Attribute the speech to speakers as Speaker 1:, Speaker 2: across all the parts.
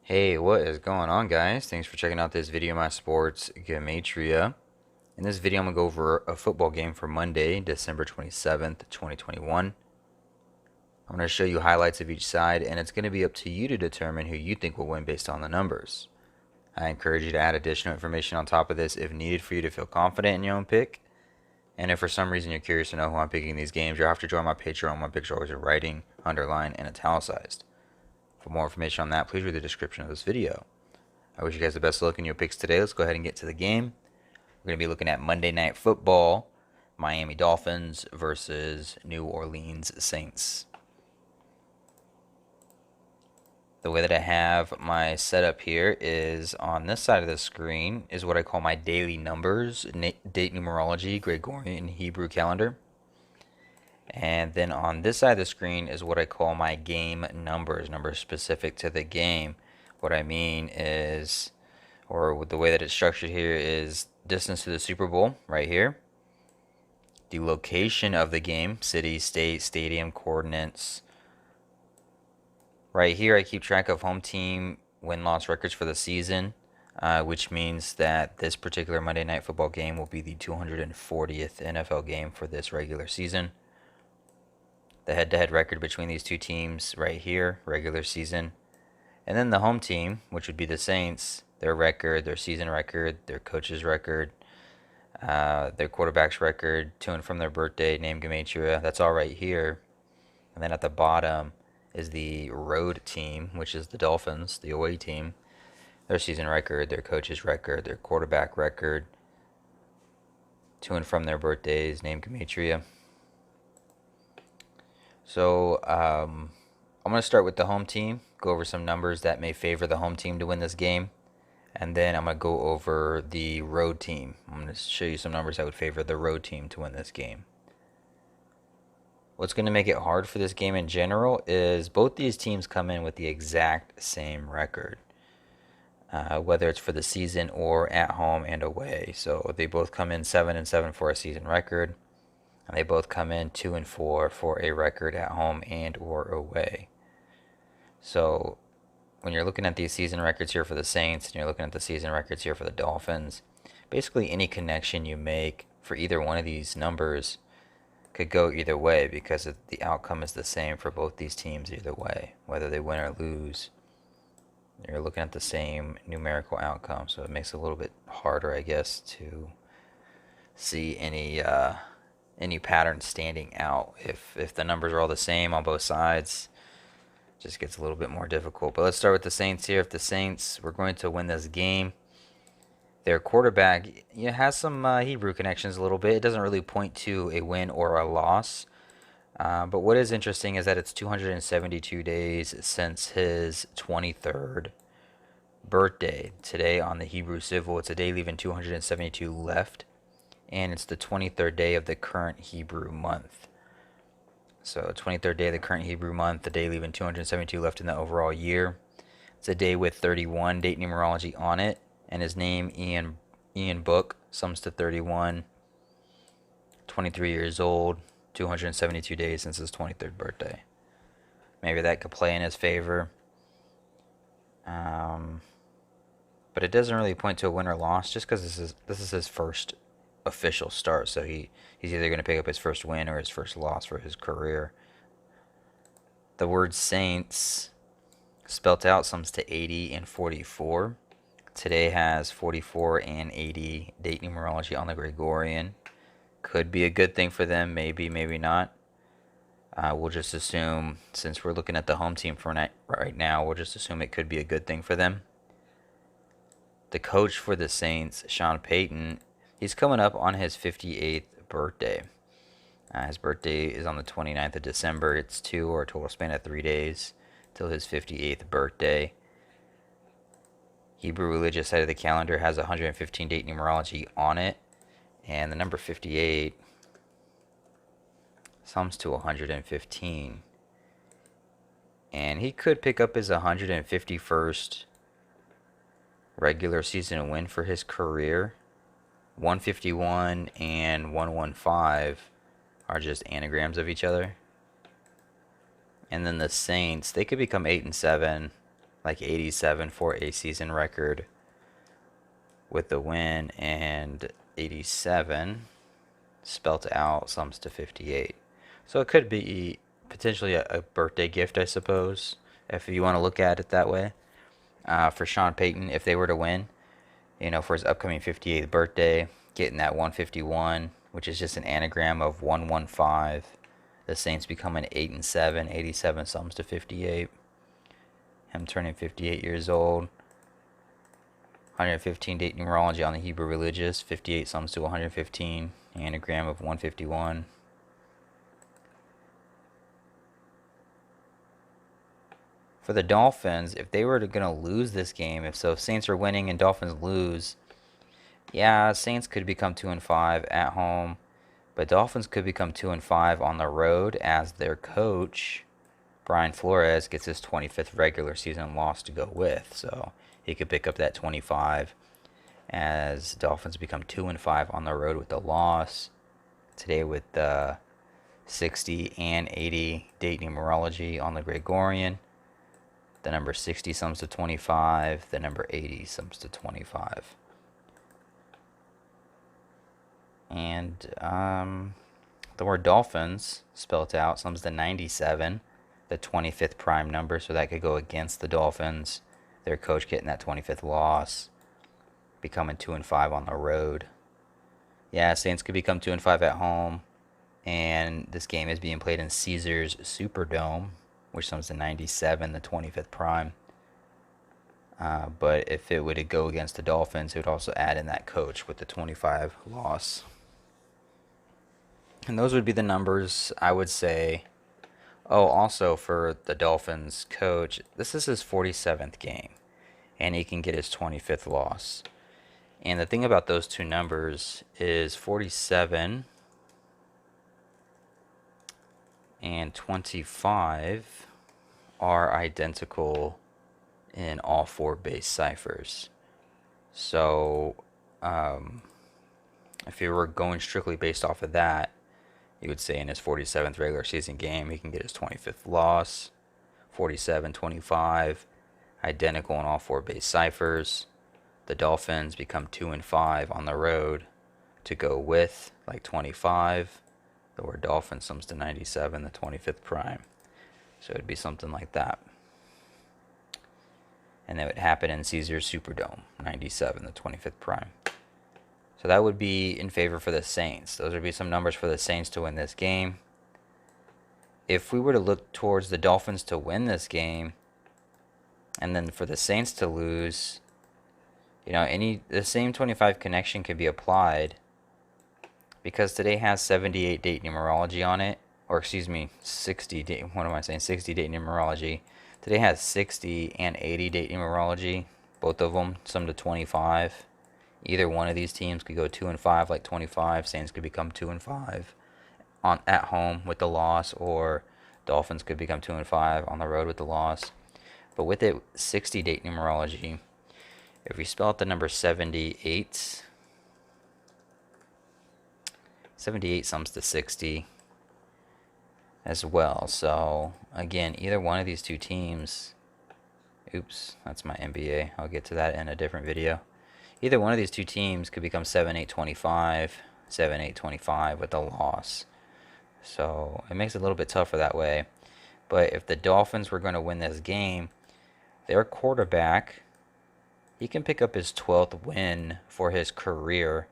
Speaker 1: Hey, what is going on, guys? Thanks for checking out this video of my sports Gematria. In this video, I'm going to go over a football game for Monday, December 27th, 2021. I'm going to show you highlights of each side, and it's going to be up to you to determine who you think will win based on the numbers. I encourage you to add additional information on top of this if needed for you to feel confident in your own pick. And if for some reason you're curious to know who I'm picking these games, you'll have to join my Patreon. My picks are always in writing, underlined, and italicized. For more information on that, please read the description of this video. I wish you guys the best of luck in your picks today. Let's go ahead and get to the game. We're going to be looking at Monday Night Football, Miami Dolphins versus New Orleans Saints. The way that I have my setup here is on this side of the screen is what I call my daily numbers, date numerology, Gregorian Hebrew calendar. And then on this side of the screen is what I call my game numbers specific to the game. What I mean is, or the way that it's structured here is distance to the Super Bowl right here. The location of the game, city, state, stadium, coordinates. Right here I keep track of home team win-loss records for the season, which means that this particular Monday Night Football game will be the 240th NFL game for this regular season. The head-to-head record between these two teams right here, regular season. And then the home team, which would be the Saints, their record, their season record, their coach's record, their quarterback's record, to and from their birthday, name Gematria. That's all right here. And then at the bottom is the road team, which is the Dolphins, the away team. Their season record, their coach's record, their quarterback record, to and from their birthdays, name Gematria. So I'm going to start with the home team, go over some numbers that may favor the home team to win this game. And then I'm going to go over the road team. I'm going to show you some numbers that would favor the road team to win this game. What's going to make it hard for this game in general is both these teams come in with the exact same record, whether it's for the season or at home and away. So they both come in 7-7 for a season record, and they both come in 2-4 for a record at home and or away. So when you're looking at these season records here for the Saints and you're looking at the season records here for the Dolphins, basically any connection you make for either one of these numbers could go either way because the outcome is the same for both these teams either way. Whether they win or lose, you're looking at the same numerical outcome, so it makes it a little bit harder, I guess, to see any pattern standing out. If the numbers are all the same on both sides, it just gets a little bit more difficult. But let's start with the Saints here. If the Saints were going to win this game, their quarterback has some Hebrew connections a little bit. It doesn't really point to a win or a loss. But what is interesting is that it's 272 days since his 23rd birthday. Today on the Hebrew Civil, it's a day leaving 272 left. And it's the 23rd day of the current Hebrew month. So 23rd day of the current Hebrew month, the day leaving 272 left in the overall year. It's a day with 31 date numerology on it. And his name, Ian Book, sums to 31, 23 years old, 272 days since his 23rd birthday. Maybe that could play in his favor. But it doesn't really point to a win or loss just because this is his first official start. So he's either going to pick up his first win or his first loss for his career. The word Saints, spelt out, sums to 80 and 44. Today has 44 and 80 date numerology on the Gregorian. Could be a good thing for them, maybe, maybe not. We'll just assume, since we're looking at the home team for right now, we'll just assume it could be a good thing for them. The coach for the Saints, Sean Payton, he's coming up on his 58th birthday. His birthday is on the 29th of December. It's 2 or a total span of 3 days till his 58th birthday. Hebrew religious side of the calendar has 115 date numerology on it, and the number 58 sums to 115. And he could pick up his 151st regular season win for his career. 151 and 115 are just anagrams of each other. And then the Saints, they could become 8-7. like 87 for a season record with the win, and 87 spelt out sums to 58. So it could be potentially a birthday gift, I suppose, if you want to look at it that way. For Sean Payton, if they were to win, for his upcoming 58th birthday, getting that 151, which is just an anagram of 115. The Saints become an 8-7, 87 sums to 58. Him turning 58 years old. 115 date numerology on the Hebrew religious. 58 sums to 115. Anagram of 151. For the Dolphins, if they were going to lose this game, if Saints are winning and Dolphins lose, yeah, Saints could become 2-5 at home, but Dolphins could become 2-5 on the road as their coach, Brian Flores, gets his 25th regular season loss to go with. So he could pick up that 25 as Dolphins become 2-5 on the road with the loss. Today with the 60 and 80 date numerology on the Gregorian. The number 60 sums to 25. The number 80 sums to 25. And the word Dolphins spelled out sums to 97, the 25th prime number, so that could go against the Dolphins. Their coach getting that 25th loss, becoming 2-5 on the road. Yeah, Saints could become 2-5 at home, and this game is being played in Caesars Superdome, which sums to 97, the 25th prime. But if it would go against the Dolphins, it would also add in that coach with the 25 loss. And those would be the numbers, I would say. Oh, also for the Dolphins coach, this is his 47th game, and he can get his 25th loss. And the thing about those two numbers is 47 and 25 are identical in all four base ciphers. So if you were going strictly based off of that, you would say in his 47th regular season game, he can get his 25th loss. 47-25, identical in all four base ciphers. The Dolphins become 2-5 on the road to go with, like 25. The word Dolphin sums to 97, the 25th prime. So it would be something like that. And that would happen in Caesars Superdome, 97, the 25th prime. So that would be in favor for the Saints. Those would be some numbers for the Saints to win this game. If we were to look towards the Dolphins to win this game, and then for the Saints to lose, the same 25 connection could be applied, because today has 78 date numerology on it, or excuse me, 60 date, 60 date numerology. Today has 60 and 80 date numerology, both of them sum to 25. Either one of these teams could go 2-5 like 25. Saints could become 2-5 at home with the loss, or Dolphins could become 2-5 on the road with the loss. But with it 60 date numerology, if we spell out the number 78, 78 sums to 60 as well. So again, either one of these two teams, oops, that's my NBA. I'll get to that in a different video. Either one of these two teams could become 7-8-25, 7-8-25 with a loss. So it makes it a little bit tougher that way. But if the Dolphins were going to win this game, their quarterback, he can pick up his 12th win for his career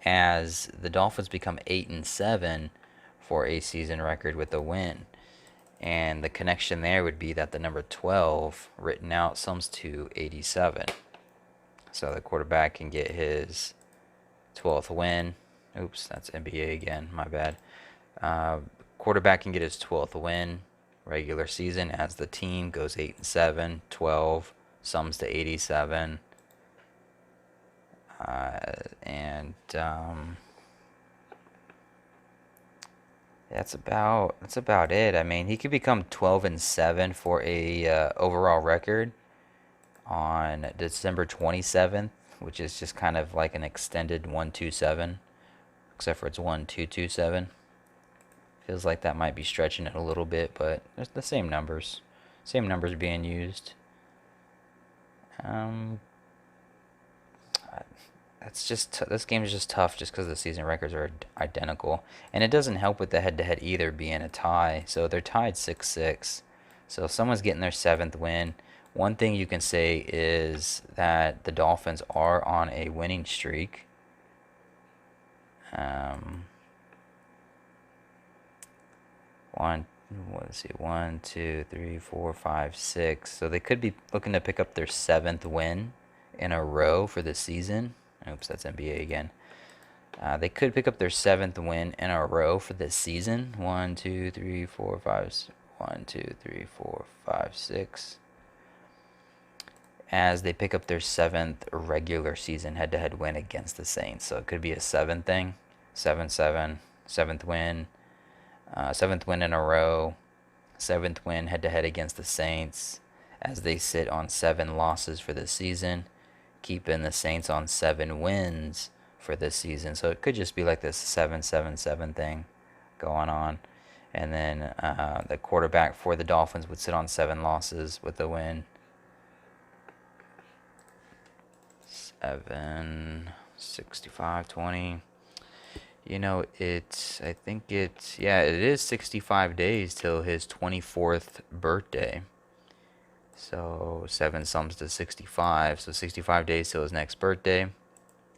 Speaker 1: as the Dolphins become 8-7 for a season record with a win. And the connection there would be that the number 12 written out sums to 87. So the quarterback can get his 12th win. Oops, that's NBA again, my bad. Quarterback can get his 12th win regular season as the team goes 8-7, 12 sums to 87. That's about it. I mean, he could become 12-7 for a overall record on December 27th, which is just kind of like an extended 1-2-7, except for it's 1-2-2-7. Feels like that might be stretching it a little bit, but it's the same numbers being used. Um, that's just this game is just tough just because the season records are identical, and it doesn't help with the head-to-head either being a tie. So they're tied 6-6. So if someone's getting their seventh win, one thing you can say is that the Dolphins are on a winning streak. Um, one, let's see, 1, 2, 3, 4, 5, 6. So they could be looking to pick up their seventh win in a row for the season. Oops, that's NBA again. They could pick up their seventh win in a row for this season. 1, 2, 3, 4, 5. 1, 2, 3, 4, 5, 6. As they pick up their seventh regular season head-to-head win against the Saints. So it could be a 7 thing. 7-7. Seventh win. Seventh win in a row. Seventh win head-to-head against the Saints. As they sit on 7 losses for the season. Keeping the Saints on 7 wins for this season. So it could just be like this 7-7-7 thing going on. And then the quarterback for the Dolphins would sit on 7 losses with a win. 7, 65, 20. You know, I think it is 65 days till his 24th birthday. So 7 sums to 65. So 65 days till his next birthday.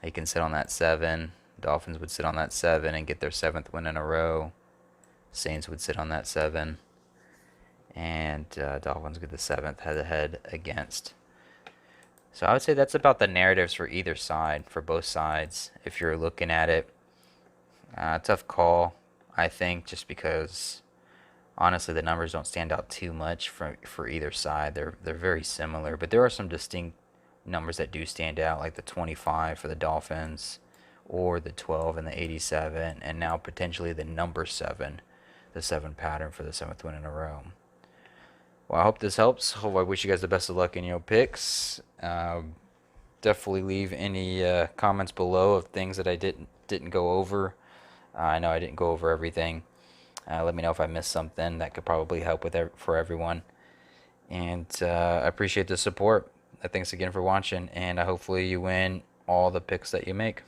Speaker 1: He can sit on that 7. Dolphins would sit on that 7 and get their 7th win in a row. Saints would sit on that 7. And Dolphins get the 7th head-to-head against. So I would say that's about the narratives for either side, for both sides, if you're looking at it. Tough call, I think, just because honestly the numbers don't stand out too much for either side. They're very similar, but there are some distinct numbers that do stand out, like the 25 for the Dolphins, or the 12 and the 87, and now potentially the number 7, the 7 pattern for the 7th win in a row. Well, I hope this helps. I wish you guys the best of luck in your picks. Definitely leave any comments below of things that I didn't go over. I know I didn't go over everything. Let me know if I missed something that could probably help for everyone. And I appreciate the support. Thanks again for watching, and hopefully you win all the picks that you make.